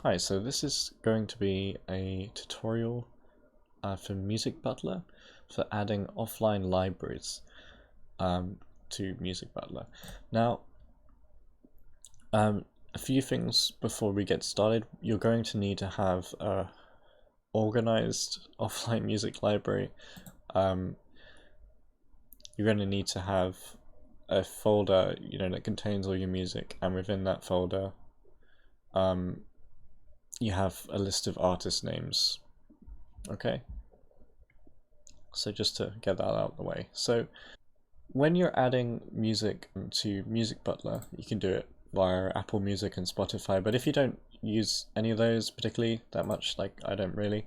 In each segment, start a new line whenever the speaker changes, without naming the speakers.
Hi, so this is going to be a tutorial for Musicbutler for adding offline libraries to Musicbutler. Now, a few things before we get started. You're going to need to have a organized offline music library. You're going to need to have a folder, that contains all your music, and within that folder, you have a list of artist names. Okay, so just to get that out of the way. So when you're adding music to Musicbutler, you can do it via Apple Music and Spotify, but if you don't use any of those particularly that much, like I don't really,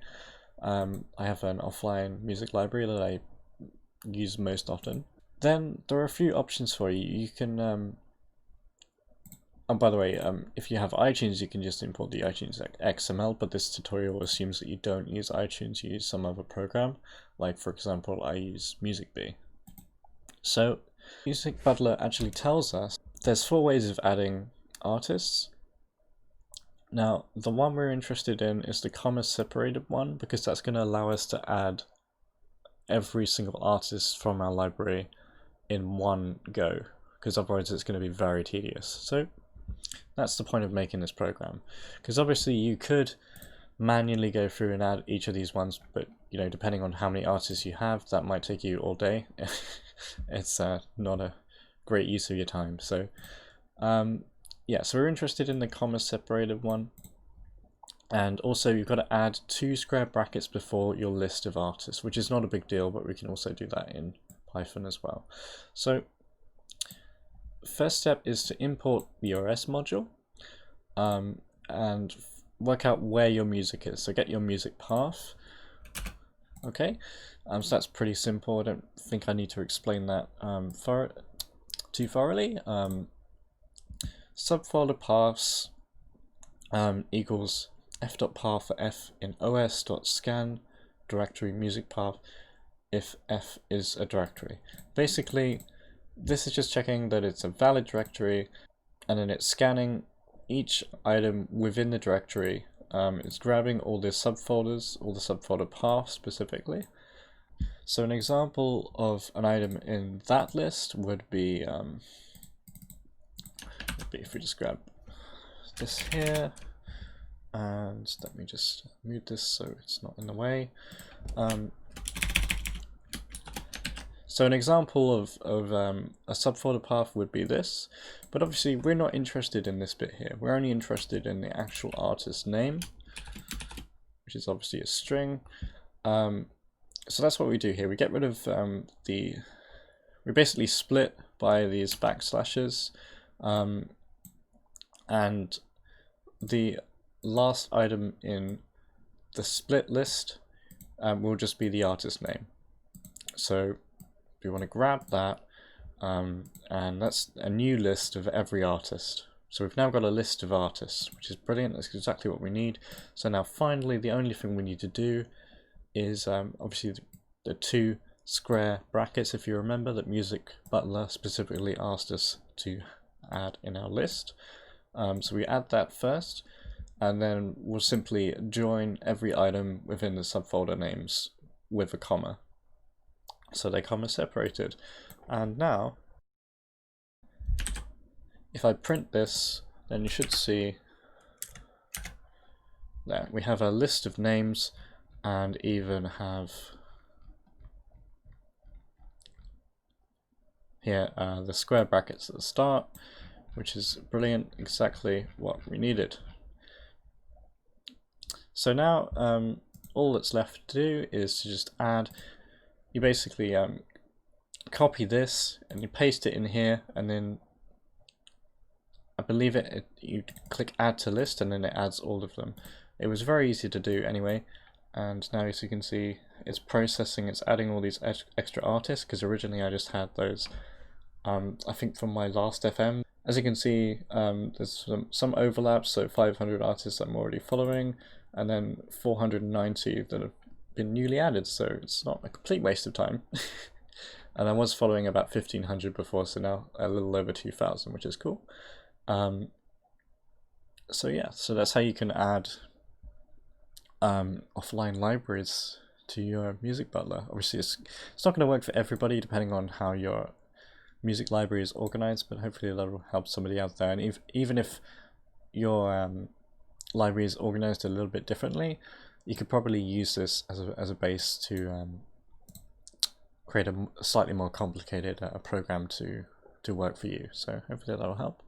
I have an offline music library that I use most often, then there are a few options for you. You can oh, by the way, if you have iTunes, you can just import the iTunes XML, but this tutorial assumes that you don't use iTunes, you use some other program. Like, for example, I use Musicbee. So, Musicbutler actually tells us there's 4 ways of adding artists. Now, the one we're interested in is the comma-separated one, because that's going to allow us to add every single artist from our library in one go, because otherwise it's going to be very tedious. So that's the point of making this program, because obviously you could manually go through and add each of these ones, but depending on how many artists you have, that might take you all day. It's not a great use of your time. So yeah, so we're interested in the comma separated one, and also you've got to add 2 square brackets before your list of artists, which is not a big deal, but we can also do that in Python as well. So first step is to import the OS module and work out where your music is. So get your music path. Okay, so that's pretty simple. I don't think I need to explain that too thoroughly. Subfolder paths equals f.path for f in os.scan directory music path if f is a directory. Basically, this is just checking that it's a valid directory, and then it's scanning each item within the directory. It's grabbing all the subfolders, all the subfolder paths specifically. So an example of an item in that list would be if we just grab this here, and let me just mute this so it's not in the way. So an example of a subfolder path would be this, but obviously we're not interested in this bit here. We're only interested in the actual artist name, which is obviously a string. So that's what we do here. We get rid of we basically split by these backslashes, and the last item in the split list will just be the artist name. So we want to grab that, and that's a new list of every artist. So we've now got a list of artists, which is brilliant. That's exactly what we need. So now finally the only thing we need to do is obviously the 2 square brackets, if you remember, that Musicbutler specifically asked us to add in our list. So we add that first, and then we'll simply join every item within the subfolder names with a comma. So they comma separated. And now, if I print this, then you should see that we have a list of names, and even have here the square brackets at the start, which is brilliant, exactly what we needed. So now all that's left to do is to just add. You basically copy this and you paste it in here, and then I believe you click add to list, and then it adds all of them. It was very easy to do anyway, and now as you can see it's processing, it's adding all these extra artists, because originally I just had those I think from my last FM. As you can see, there's some overlaps, so 500 artists I'm already following, and then 490 that have been newly added, so it's not a complete waste of time. And I was following about 1500 before, so now a little over 2000, which is cool. So yeah, so that's how you can add offline libraries to your Musicbutler. Obviously, it's not going to work for everybody depending on how your music library is organized, but hopefully that'll help somebody out there. And even if your library is organized a little bit differently, you could probably use this as a base to create a slightly more complicated program to work for you. So hopefully that'll help.